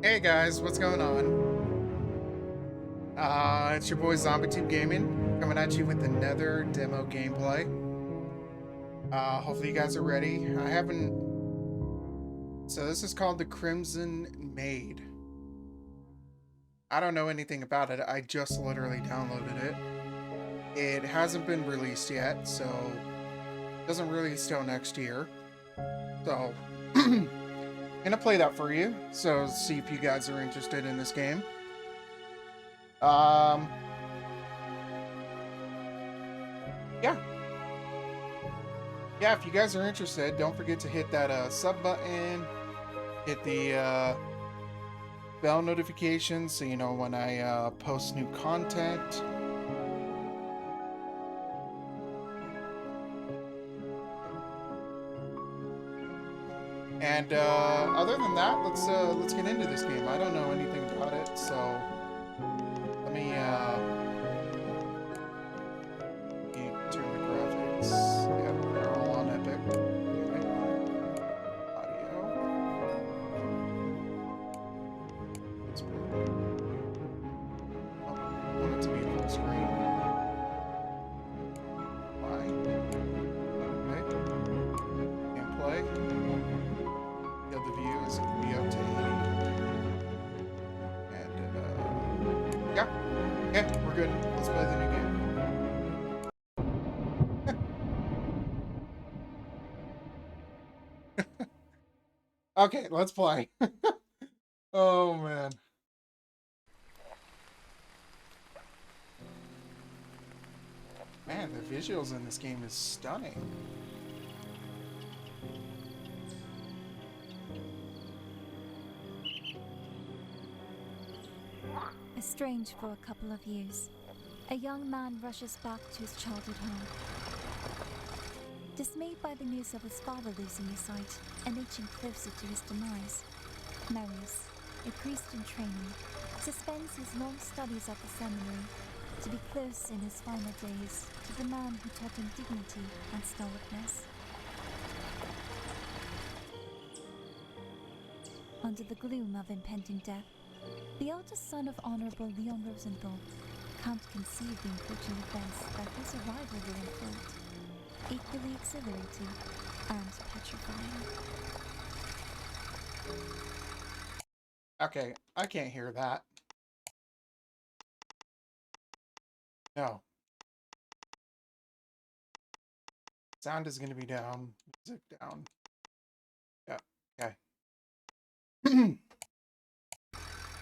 Hey guys, what's going on? It's your boy ZombieTube Gaming coming at you with another demo gameplay. Hopefully you guys are ready. I haven't. So this is called the Crimson Maid. I don't know anything about it. I just literally downloaded it. It hasn't been released yet, so it doesn't release till next year. So gonna play that for you. So see if you guys are interested in this game. Um, yeah. Yeah, if you guys are interested, don't forget to hit that sub button, hit the bell notifications so you know when I post new content. And other than that, let's get into this game. I don't know anything about it, so let me turn the graphics. Yep, they're all on Epic. Okay. Audio. Oh, I want it to be full screen. Why? Okay. Gameplay. The view is going to be up to 80. And, yeah. Okay, we're good. Let's play the new game. Okay, let's play. Oh, man. Man, the visuals in this game is stunning. Estranged for a couple of years, a young man rushes back to his childhood home. Dismayed by the news of his father losing his sight and inching closer to his demise, Marius, a priest in training, suspends his long studies at the seminary to be close in his final days to the man who taught him dignity and stalwartness. Under the gloom of impending death, the eldest son of Honorable Leon Rosenthal can't conceive the unfortunate events that his arrival will unfold, equally exhilarating and petrifying. Okay, I can't hear that. No. Sound is going to be down. Music down. Yeah, okay.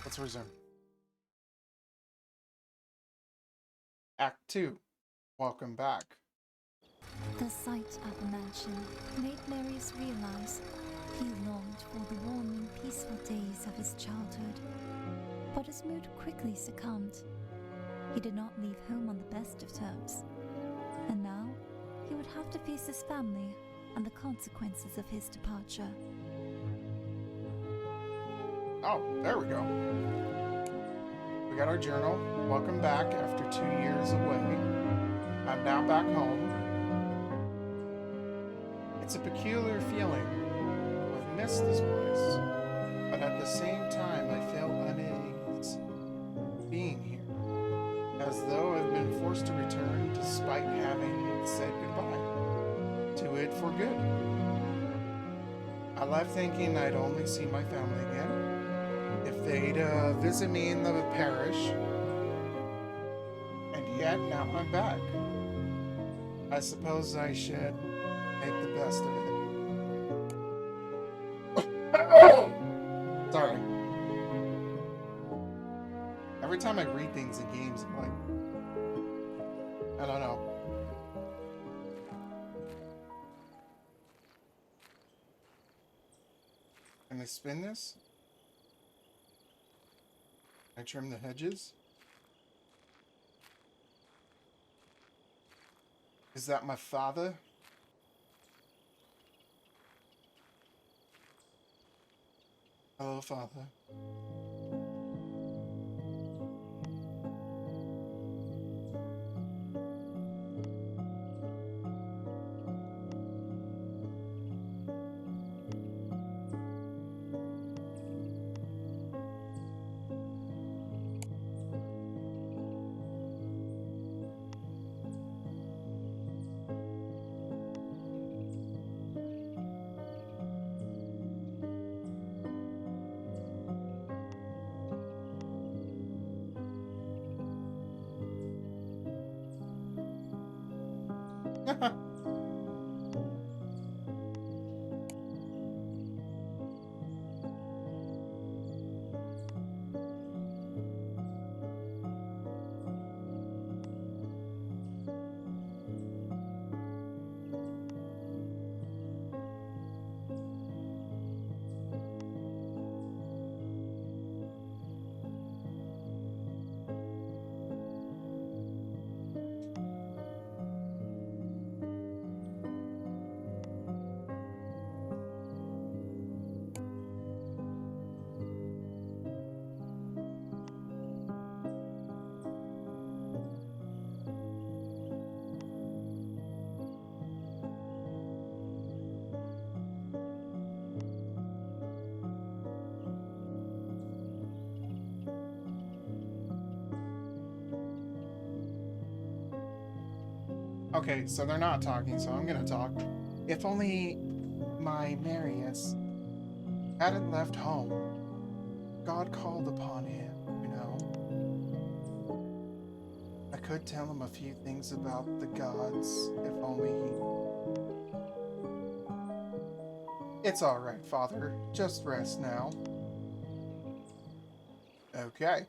Let's resume. Act 2. Welcome back. The sight of the mansion made Marius realize he longed for the warm and peaceful days of his childhood. But his mood quickly succumbed. He did not leave home on the best of terms. And now, he would have to face his family and the consequences of his departure. Oh, there we go. We got our journal. Welcome back after 2 years away. I'm now back home. It's a peculiar feeling. I've missed this place. But at the same time, I feel unease being here. As though I've been forced to return despite having said goodbye to it for good. I left thinking I'd only see my family again if they'd visit me in the parish, and yet now I'm back. I suppose I should make the best of it. Sorry. Every time I read things in games, I'm like, I don't know. Can I spin this? Can I trim the hedges? Is that my father? Hello, Father. Okay, so they're not talking, so I'm gonna talk. If only my Marius hadn't left home. God called upon him, you know. I could tell him a few things about the gods, if only he... It's alright, Father. Just rest now. Okay.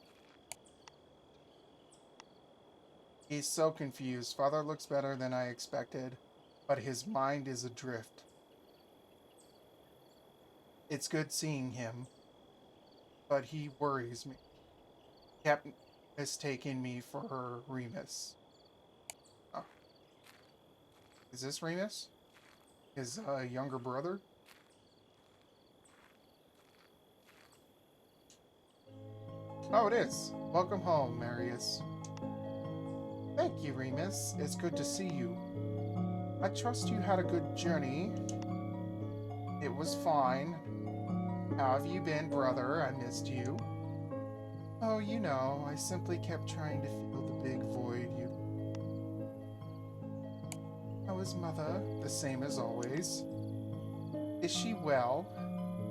He's so confused. Father looks better than I expected, but his mind is adrift. It's good seeing him, but he worries me. Kept mistaking me for Remus. Oh, is this Remus? His younger brother? Oh, it is. Welcome home, Marius. Thank you, Remus. It's good to see you. I trust you had a good journey. It was fine. How have you been, brother? I missed you. Oh, you know, I simply kept trying to fill the big void you... How is Mother? The same as always. Is she well?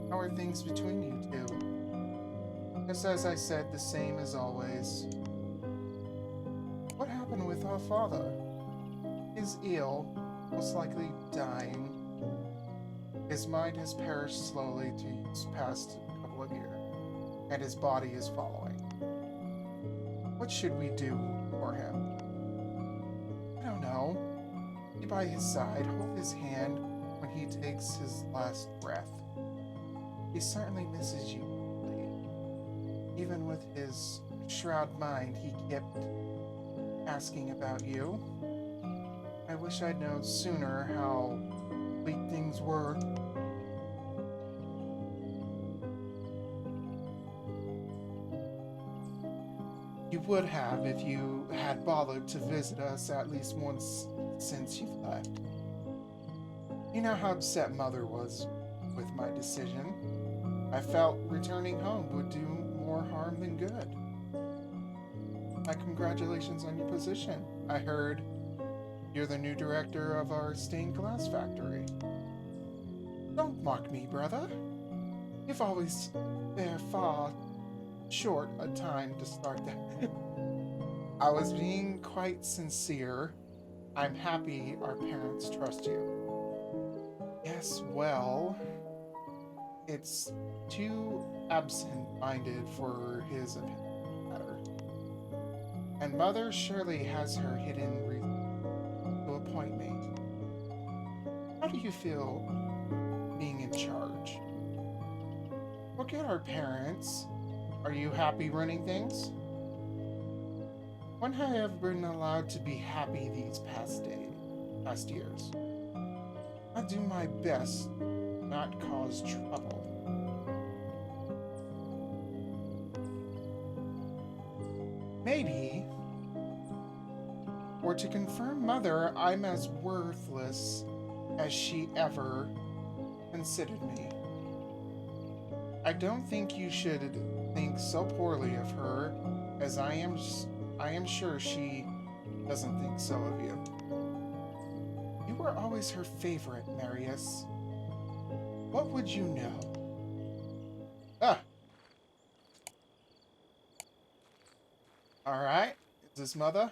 How are things between you two? Just as I said, the same as always. What happened with our father? He's ill, most likely dying. His mind has perished slowly these past couple of years, and his body is following. What should we do for him? I don't know. Be by his side, hold his hand when he takes his last breath. He certainly misses you. Even with his shroud mind, he kept asking about you. I wish I'd known sooner how bleak things were. You would have if you had bothered to visit us at least once since you've left. You know how upset Mother was with my decision. I felt returning home would do more harm than good. My congratulations on your position. I heard you're the new director of our stained glass factory. Don't mock me, brother. You've always been far short a time to start that. I was being quite sincere. I'm happy our parents trust you. Yes, well, it's too absent-minded for his opinion matter. And Mother surely has her hidden reason to appoint me. How do you feel being in charge? Forget our parents. Are you happy running things? When have I ever been allowed to be happy these past years? I do my best not cause trouble. Maybe. Or to confirm Mother, I'm as worthless as she ever considered me. I don't think you should think so poorly of her, as I am sure she doesn't think so of you. You were always her favorite, Marius. What would you know? Ah! Alright, is this Mother?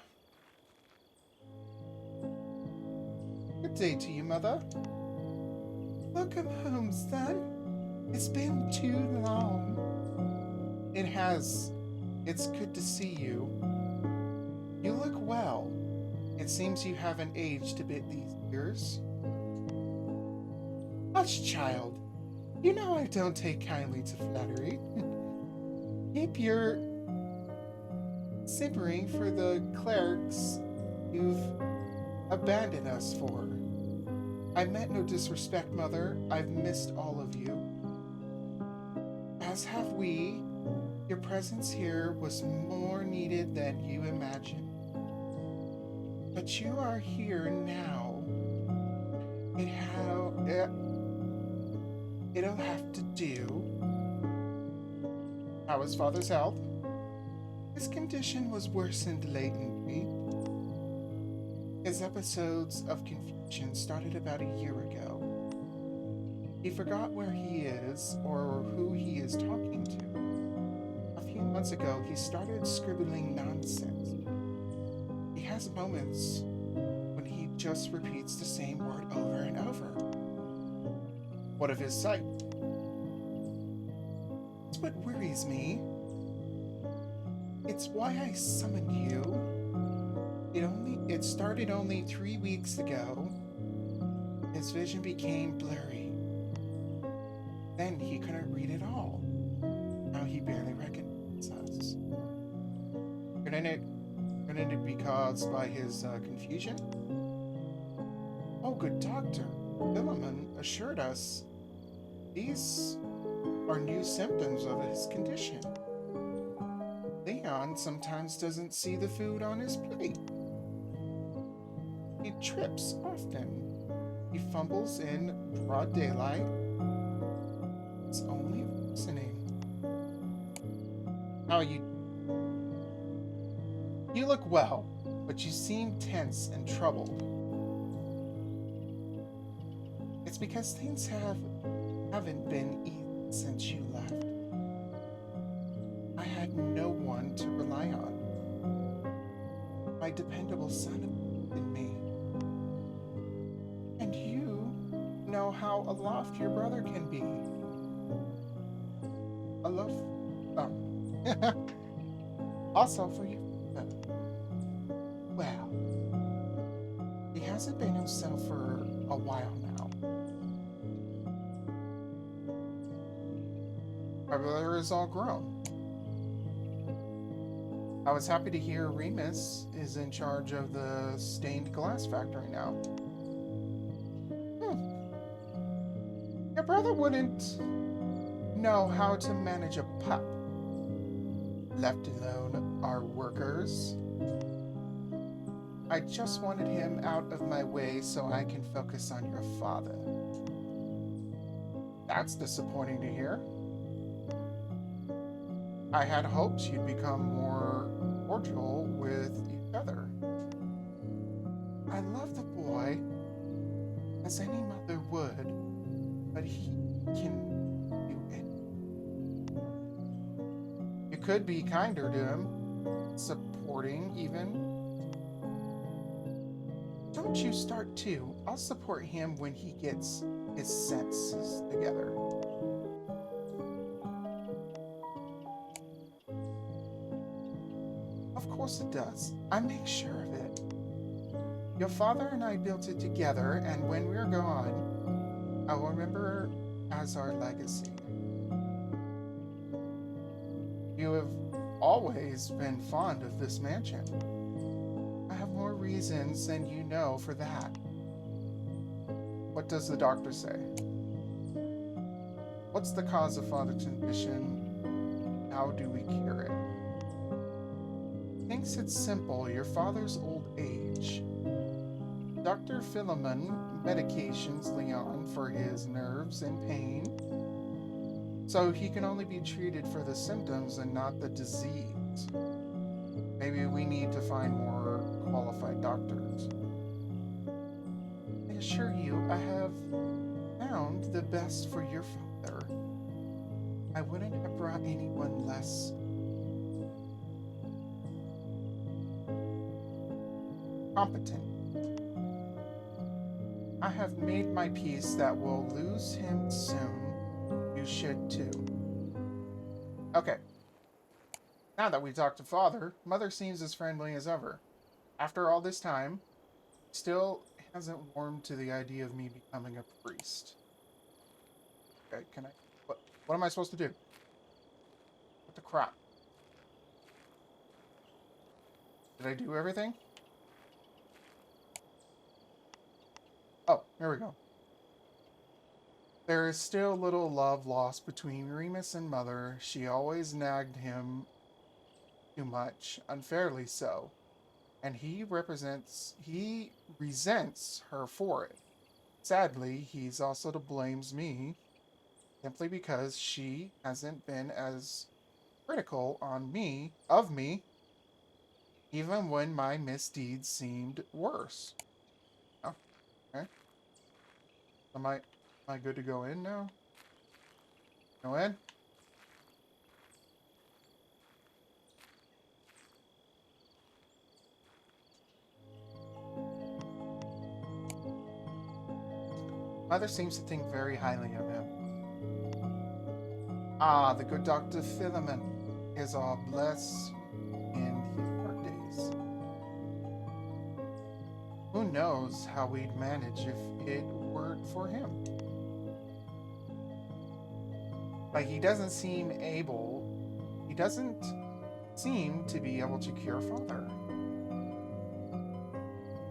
Good day to you, Mother. Welcome home, son. It's been too long. It has. It's good to see you. You look well. It seems you haven't aged a bit these years. Hush, child. You know I don't take kindly to flattery. Keep your simpering for the clerics you've abandoned us for. I meant no disrespect, Mother. I've missed all of you. As have we. Your presence here was more needed than you imagined. But you are here now. It'll have to do. How is Father's health? His condition was worsened lately. His episodes of confusion started about a year ago. He forgot where he is or who he is talking to. A few months ago, he started scribbling nonsense. He has moments when he just repeats the same word over and over. What of his sight? It's what worries me. It's why I summoned you. It started only 3 weeks ago. His vision became blurry. Then he couldn't read at all. Now he barely recognizes us. Couldn't it be caused by his confusion? Oh, good doctor. Philemon assured us these are new symptoms of his condition. Leon sometimes doesn't see the food on his plate. He trips often. He fumbles in broad daylight. It's only listening. How you look well, but you seem tense and troubled. It's because things haven't been easy since you left. I had no one to rely on. My dependable son and me. And you know how aloft your brother can be. Aloft? Oh. Also for you. Well, he hasn't been himself for a while now. My brother is all grown. I was happy to hear Remus is in charge of the stained glass factory now. Your brother wouldn't know how to manage a pup, left alone our workers. I just wanted him out of my way so I can focus on your father. That's disappointing to hear. I had hopes you'd become more cordial with each other. I love the boy, as any mother would, but he can do it. You could be kinder to him, supporting even. Don't you start too. I'll support him when he gets his senses together. Of course it does. I make sure of it. Your father and I built it together, and when we're gone, I will remember as our legacy. You have always been fond of this mansion. I have more reasons than you know for that. What does the doctor say? What's the cause of father's condition? How do we cure it? Thinks it's simple, your father's old age. Dr. Philemon medications Leon for his nerves and pain, so he can only be treated for the symptoms and not the disease. Maybe we need to find more qualified doctors. I assure you, I have found the best for your father. I wouldn't have brought anyone less competent. I have made my peace that we'll lose him soon. You should too. Okay. Now that we talked to father, mother seems as friendly as ever. After all this time, still hasn't warmed to the idea of me becoming a priest. Okay, can I... What am I supposed to do? What the crap? Did I do everything? Oh, here we go. There is still little love lost between Remus and Mother. She always nagged him too much, unfairly so, and he resents her for it. Sadly, he's also to blames me, simply because she hasn't been as critical of me, even when my misdeeds seemed worse. Am I good to go in now? Go in? Mother seems to think very highly of him. Ah, the good Dr. Philemon is all blessed in these dark days. Who knows how we'd manage if it weren't for him? Like, he doesn't seem to be able to cure Father.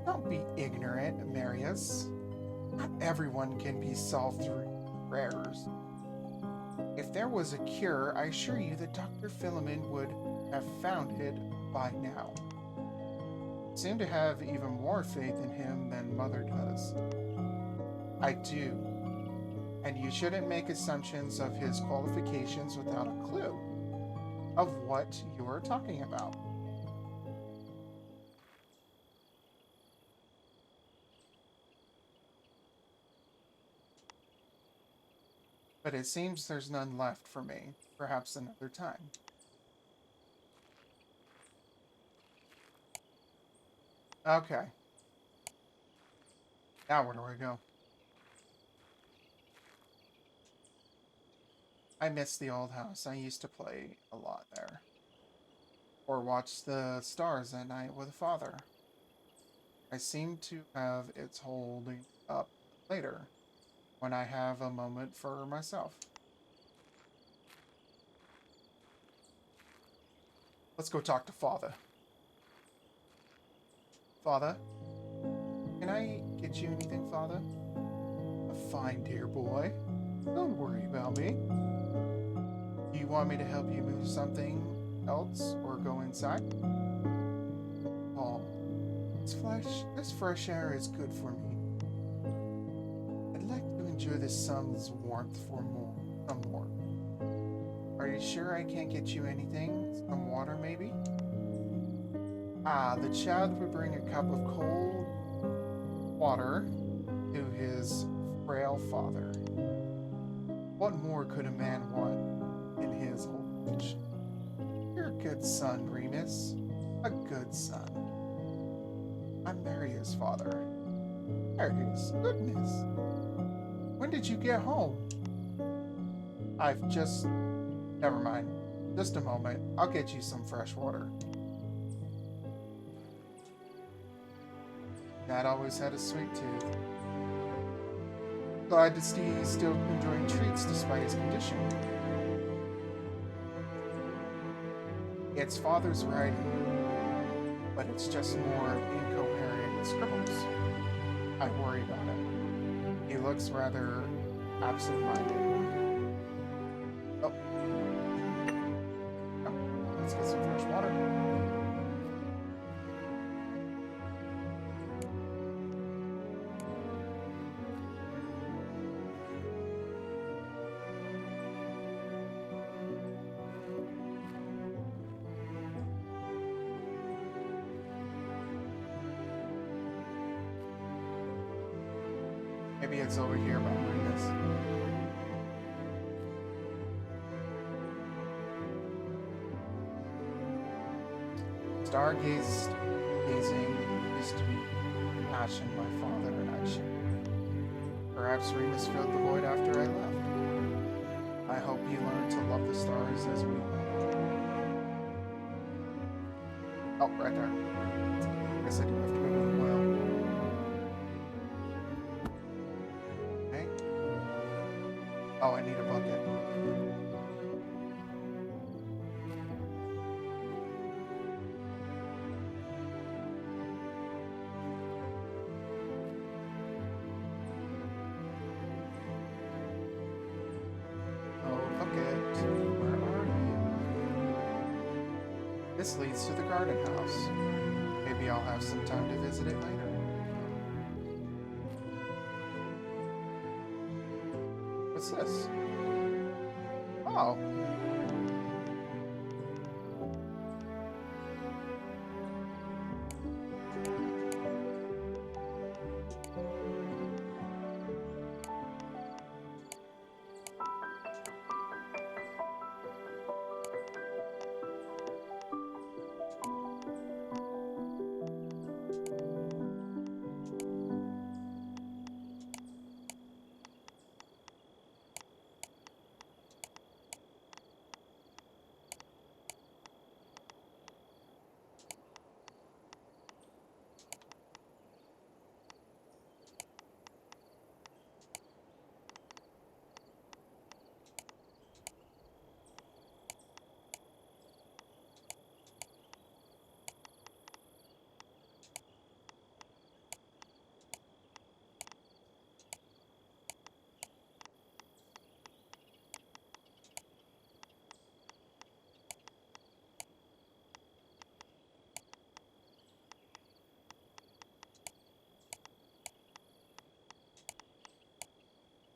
Don't be ignorant, Marius. Not everyone can be solved through prayers. If there was a cure, I assure you that Dr. Philemon would have found it by now. I seem to have even more faith in him than Mother does. I do. And you shouldn't make assumptions of his qualifications without a clue of what you are talking about. But it seems there's none left for me. Perhaps another time. Okay. Now where do I go? I miss the old house. I used to play a lot there. Or watch the stars at night with Father. I seem to have its holding up later, when I have a moment for myself. Let's go talk to Father. Father? Can I get you anything, Father? Fine, dear boy. Don't worry about me. Do you want me to help you move something else or go inside? Oh, this fresh air is good for me. I'd like to enjoy the sun's warmth for some more. Are you sure I can't get you anything? Some water, maybe? Ah, the child would bring a cup of cold water to his frail father. What more could a man want in his old age? You're a good son, Remus. A good son. I'm Marius' father. Marius, goodness. When did you get home? Never mind. Just a moment. I'll get you some fresh water. Dad always had a sweet tooth. Glad to see he's still enjoying treats despite his condition. It's Father's writing, but it's just more incoherent scribbles. I worry about it. He looks rather absent-minded. Oh. Let's get some fresh water. Maybe it's over here behind us. Stargazing used to be a passion my father and I shared. Perhaps Remus filled the void after I left. I hope he learned to love the stars as we do. Oh, right there. I guess I do have to go to the well. Okay. Oh, I need a bucket. This leads to the garden house. Maybe I'll have some time to visit it later. What's this? Oh.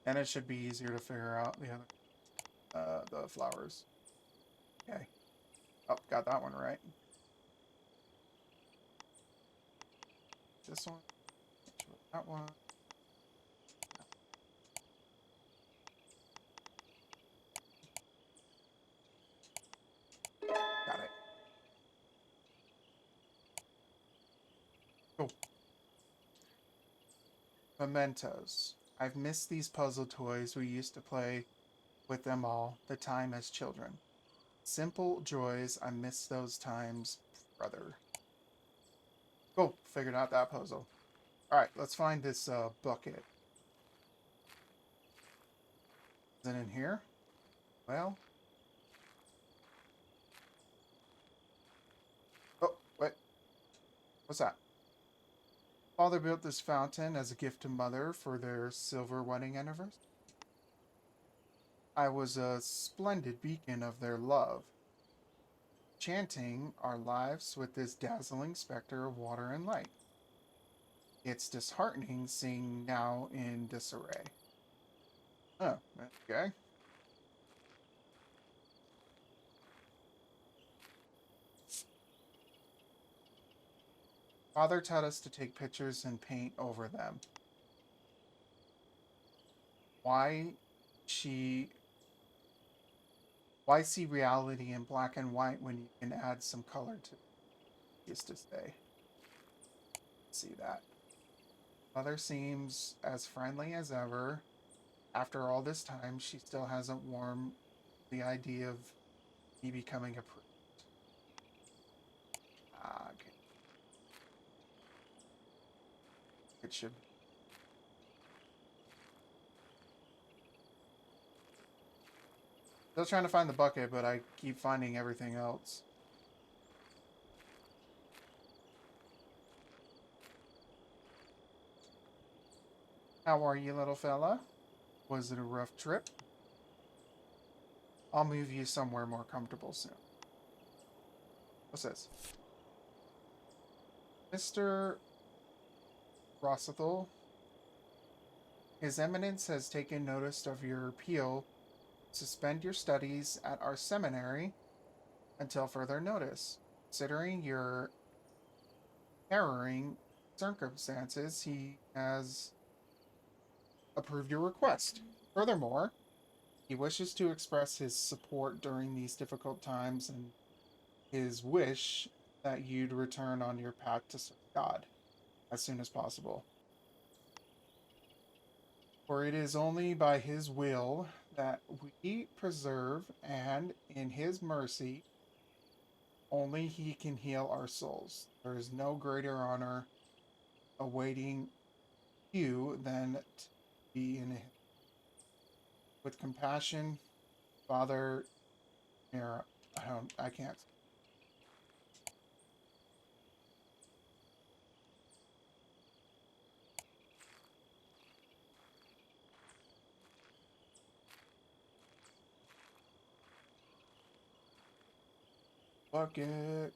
And it should be easier to figure out the other, the flowers. Okay. Oh, got that one right. This one. That one. Got it. Cool. Mementos. I've missed these puzzle toys we used to play with them all the time as children. Simple joys, I miss those times, brother. Cool, figured out that puzzle. Alright, let's find this bucket. Is it in here? Well. Oh, wait. What's that? Father built this fountain as a gift to Mother for their silver wedding anniversary. I was a splendid beacon of their love, chanting our lives with this dazzling specter of water and light. It's disheartening seeing now in disarray. Oh, okay. Father taught us to take pictures and paint over them. Why she why see reality in black and white when you can add some color to it? Used to say. See that. Mother seems as friendly as ever. After all this time, she still hasn't warmed the idea of me becoming a priest. Ah, okay. It should. Still trying to find the bucket, but I keep finding everything else. How are you, little fella? Was it a rough trip? I'll move you somewhere more comfortable soon. What's this? Mr. Rossithal, His Eminence has taken notice of your appeal. Suspend your studies at our seminary until further notice. Considering your harrowing circumstances, he has approved your request. Furthermore, he wishes to express his support during these difficult times and his wish that you'd return on your path to serve God as soon as possible. For it is only by his will that we preserve, and in his mercy, only he can heal our souls. There is no greater honor awaiting you than to be in him. With compassion, Father Mira. I can't. Bucket.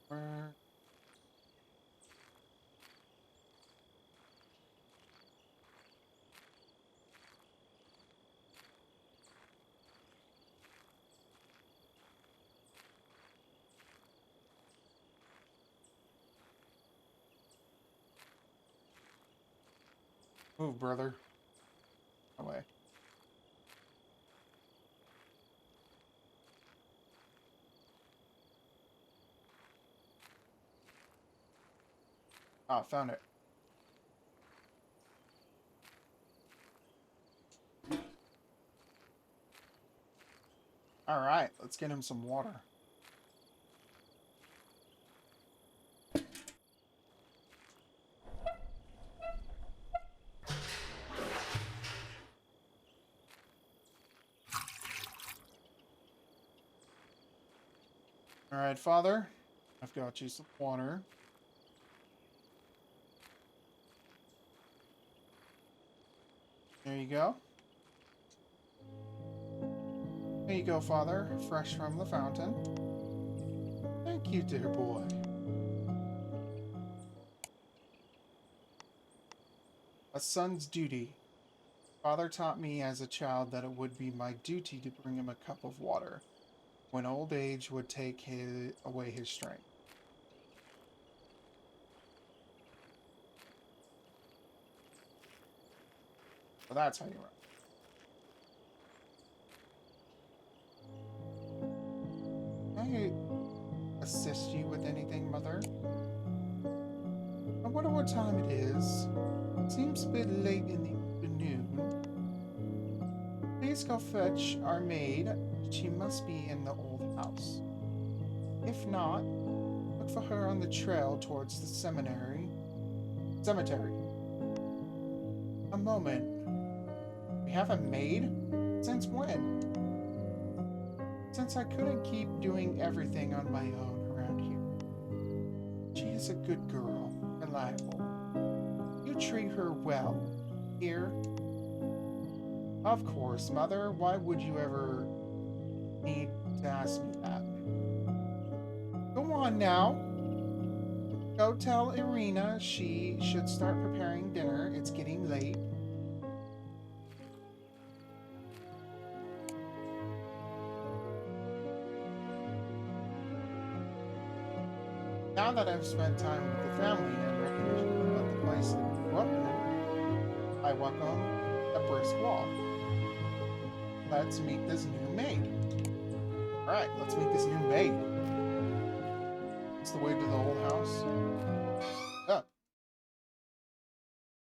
Where? Move, brother. Away. Ah, found it. Alright, let's get him some water. Alright, Father. I've got you some water. There you go. There you go, Father. Fresh from the fountain. Thank you, dear boy. A son's duty. Father taught me as a child that it would be my duty to bring him a cup of water when old age would take away his strength. So that's how you run. Can I assist you with anything, Mother? I wonder what time it is. Seems a bit late in the afternoon. Please go fetch our maid. She must be in the old house. If not, look for her on the trail towards the cemetery. A moment. We have a maid? Since when? Since I couldn't keep doing everything on my own around here. She is a good girl, reliable. You treat her well. Here? Of course, Mother. Why would you ever need to ask me that? Go on now. Go tell Irina she should start preparing dinner. It's getting late. Now that I've spent time with the family and recognition of the place I grew up in, I welcome a brisk walk. Let's meet this new maid. Alright, let's meet this new maid. It's the way to the old house. Oh.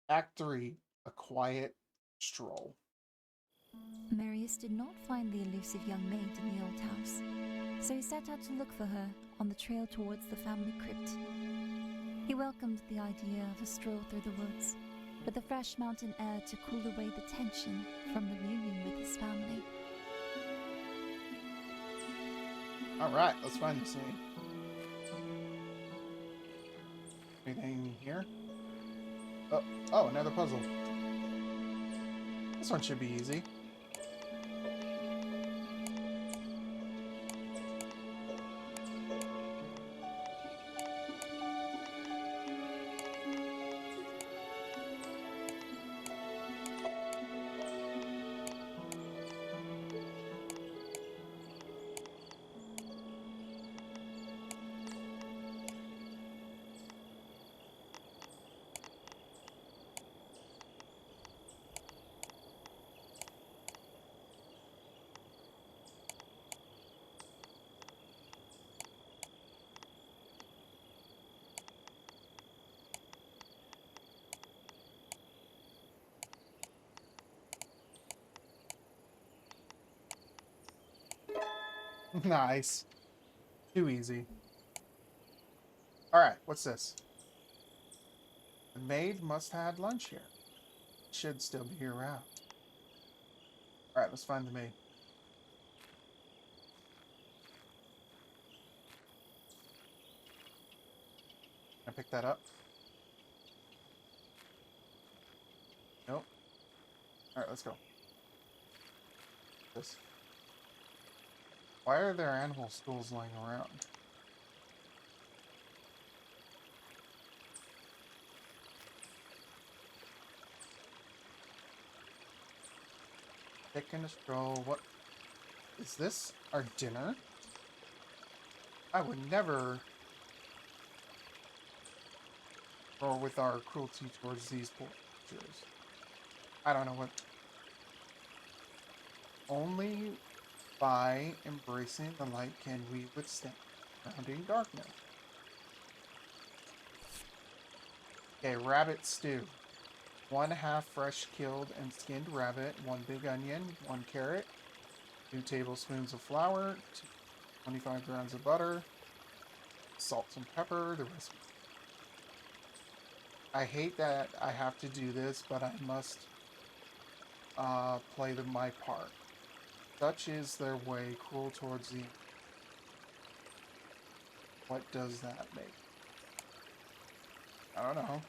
Act 3, a quiet stroll. Marius did not find the elusive young maid in the old house, so he set out to look for her on the trail towards the family crypt. He welcomed the idea of a stroll through the woods, with the fresh mountain air to cool away the tension from the reunion with his family. Alright, let's find this thing. Anything here? Oh, another puzzle. This one should be easy. Nice. Too easy. Alright, what's this? The maid must have had lunch here. Should still be around. Alright, let's find the maid. Can I pick that up? Nope. Alright, let's go. This. Why are there animal schools lying around? Taking a stroll. What is this? Our dinner? I would never. Or with our cruelty towards these poor creatures. I don't know what. Only by embracing the light can we withstand surrounding darkness. Okay, rabbit stew. 1/2 fresh killed and skinned rabbit, 1 big onion, 1 carrot, 2 tablespoons of flour, 25 grams of butter, salt and pepper, the recipe. I hate that I have to do this, but I must play my part. Such is their way, cruel towards the... What does that make? I don't know.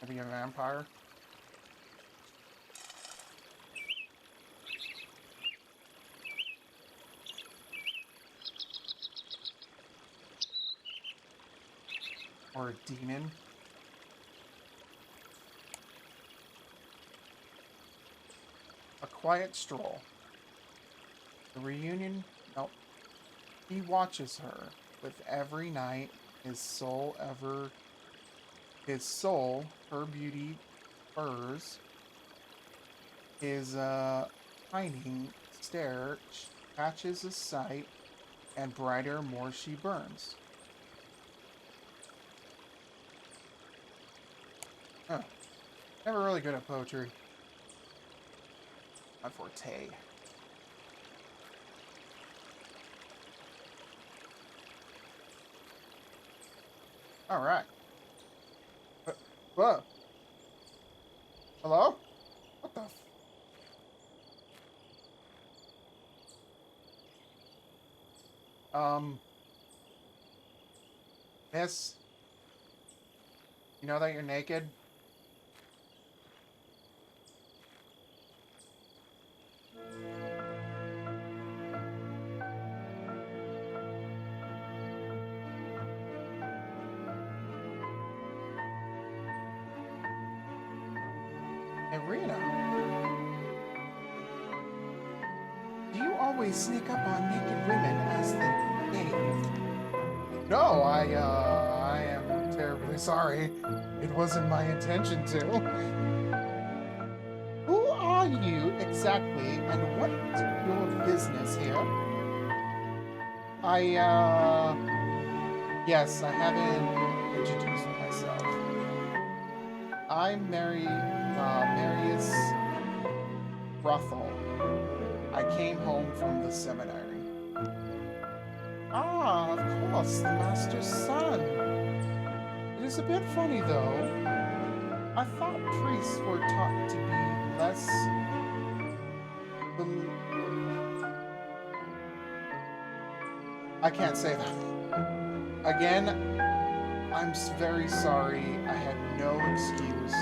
Maybe a vampire? Or a demon? A quiet stroll. The reunion, nope. He watches her with every night his soul, her beauty furs, his pining stare catches his sight, and brighter more she burns. Huh. Never really good at poetry. My forte. Alright. Whoa. Hello? What the miss, you know that you're naked? Irina, do you always sneak up on naked women as the maid? No, I am terribly sorry. It wasn't my intention to. Who are you exactly, and what's your business here? Yes, I haven't introduced myself. I'm Marius Ruthel. I came home from the seminary. Ah, of course, the master's son. It is a bit funny, though. I thought priests were taught to be less... I can't say that. Again, I'm very sorry. I had no excuse.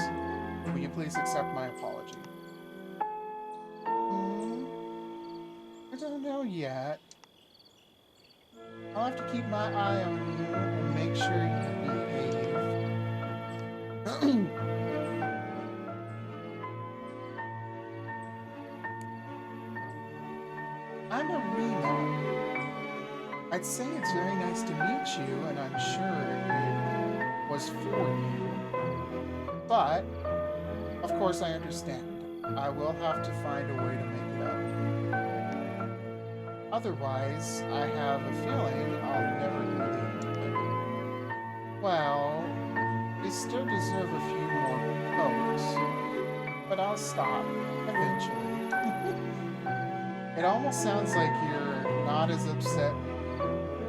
Will you please accept my apology? I don't know yet. I'll have to keep my eye on you and make sure you behave. I'm Arena. I'd say it's very nice to meet you, and I'm sure it was for you. But, of course, I understand. I will have to find a way to make it up. Otherwise, I have a feeling I'll never really do it. Well, you still deserve a few more pokes, but I'll stop eventually. It almost sounds like you're not as upset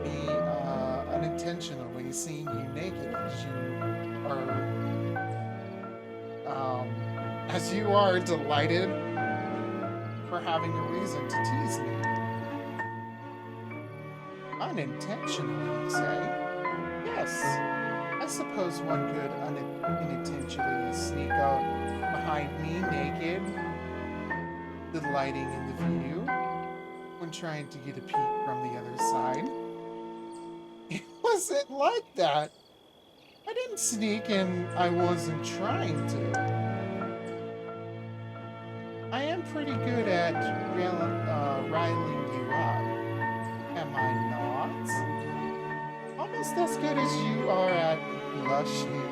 me unintentionally seeing you naked as you are delighted for having a reason to tease me. Unintentionally, you say? Yes, I suppose one could unintentionally sneak out behind me naked, delighting in the view, when trying to get a peek from the other side. It wasn't like that. I didn't sneak and I wasn't trying to. I am pretty good at riling you up, am I not? Almost as good as you are at blushing.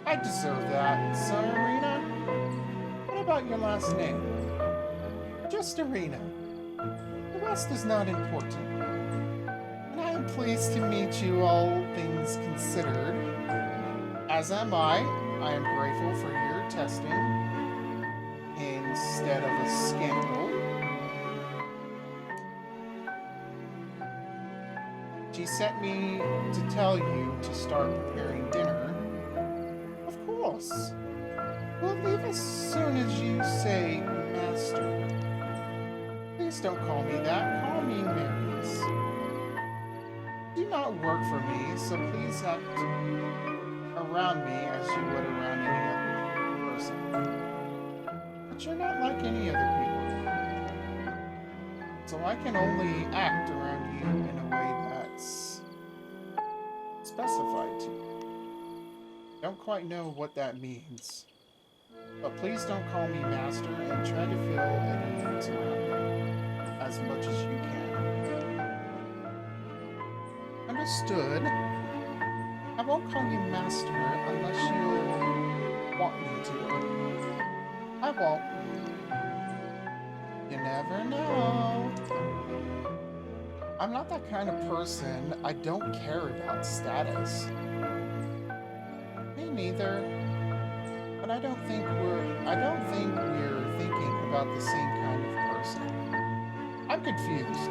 I deserve that, so Arena. What about your last name? Just Arena. The rest is not important. And I am pleased to meet you, all things considered. As am I. I am grateful for your testing instead of a scandal. She sent me to tell you to start preparing dinner. Of course. We'll leave as soon as you say master. Please don't call me that. Call me Marius. Do not work for me, so please act around me as you would around any other person. But you're not like any other people. So I can only act around you in a way that's specified to you. Don't quite know what that means. But please don't call me master and try to fill any rooms around me as much as you can. Understood. I won't call you master unless you want me to. I won't. You never know. I'm not that kind of person. I don't care about status. Me neither. But I don't think we're thinking about the same kind of person. I'm confused.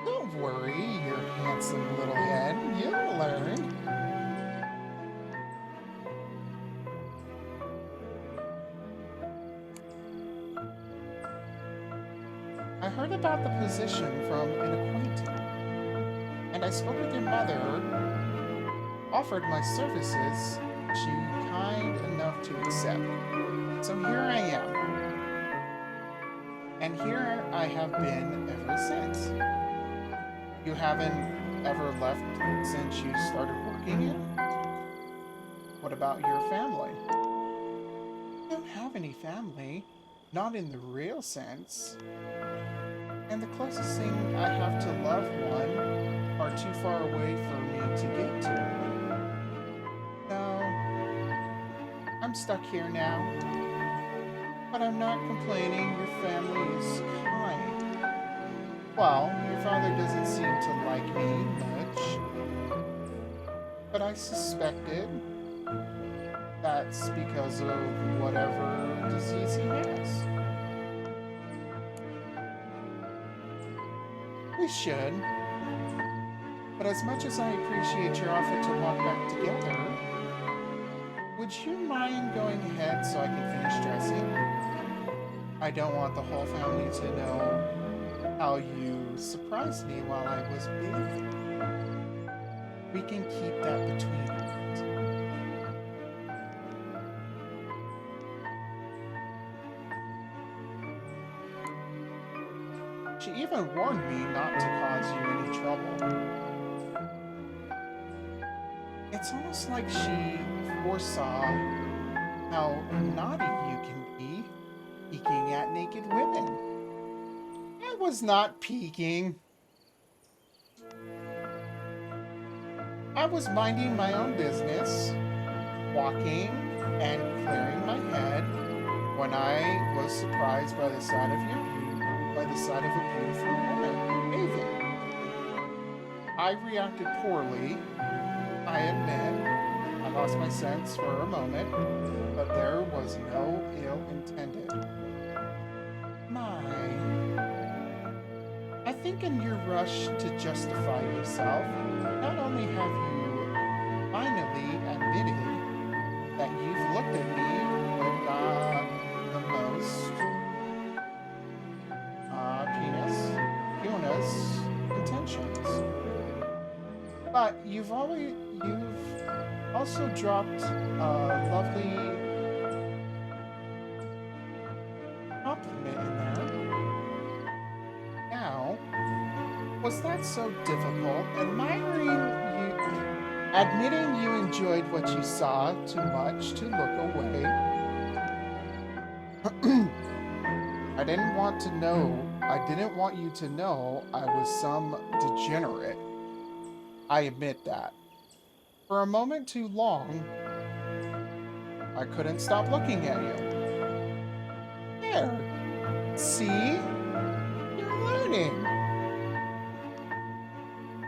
Don't worry, you handsome little head. You'll learn. I heard about the position from an acquaintance, and I spoke with your mother, offered my services, she kind enough to accept. So here I am. And here I have been ever since. You haven't ever left since you started working here? What about your family? I don't have any family. Not in the real sense. And the closest thing I have to loved one are too far away for me to get to. No, I'm stuck here now. But I'm not complaining, your family is kind. Well, your father doesn't seem to like me much. But I suspected that's because of whatever disease he has. We should. But as much as I appreciate your offer to walk back together, would you mind going ahead so I can finish dressing? I don't want the whole family to know how you surprised me while I was bathing. We can keep that between us. She even warned me not to cause you any trouble. It's almost like she foresaw how naughty you can be peeking at naked women. I was not peeking. I was minding my own business, walking and clearing my head when I was surprised by the sight of a beautiful woman bathing. I reacted poorly, I admit. I lost my sense for a moment, but there was no ill intended. My. I think in your rush to justify yourself, not only have you finally admitted that you've looked at me with the most penis intentions, but you've also dropped a lovely compliment in there. Now, was that so difficult? Admitting you enjoyed what you saw too much to look away. I didn't want you to know I was some degenerate. I admit that. For a moment too long, I couldn't stop looking at you. There. See? You're learning.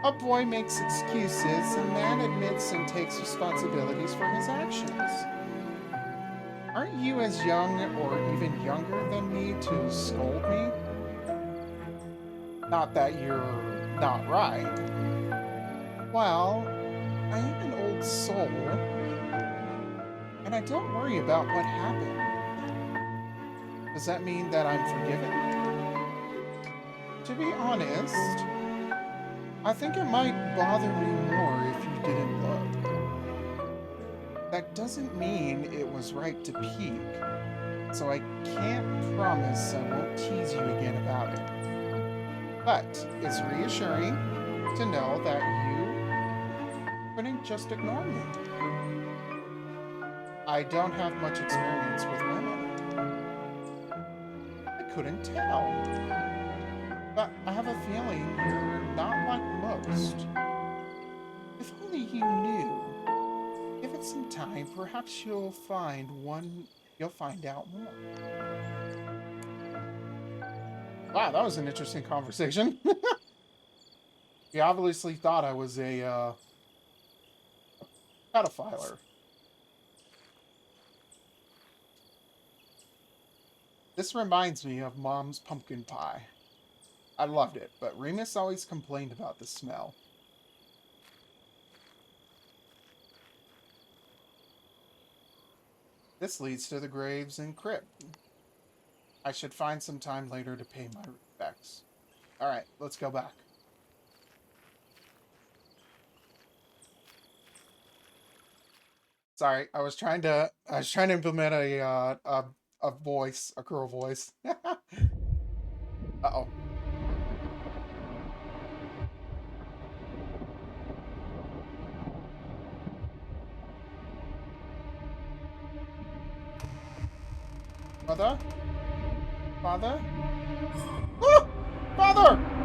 A boy makes excuses, a man admits and takes responsibilities for his actions. Aren't you as young or even younger than me to scold me? Not that you're not right. Well, I am an old soul, and I don't worry about what happened. Does that mean that I'm forgiven? To be honest, I think it might bother me more if you didn't look. That doesn't mean it was right to peek, so I can't promise I won't tease you again about it. But it's reassuring to know that you couldn't just ignore me. I don't have much experience with women. I couldn't tell. But I have a feeling you're not like most. If only you knew. Give it some time, perhaps you'll find out more. Wow, that was an interesting conversation. He obviously thought I was a pedophiler. This reminds me of Mom's pumpkin pie. I loved it, but Remus always complained about the smell. This leads to the graves and crypt. I should find some time later to pay my respects. Alright, let's go back. Sorry, I was trying to implement a voice, a girl voice. Uh-oh. Father? Father? Ah! Father!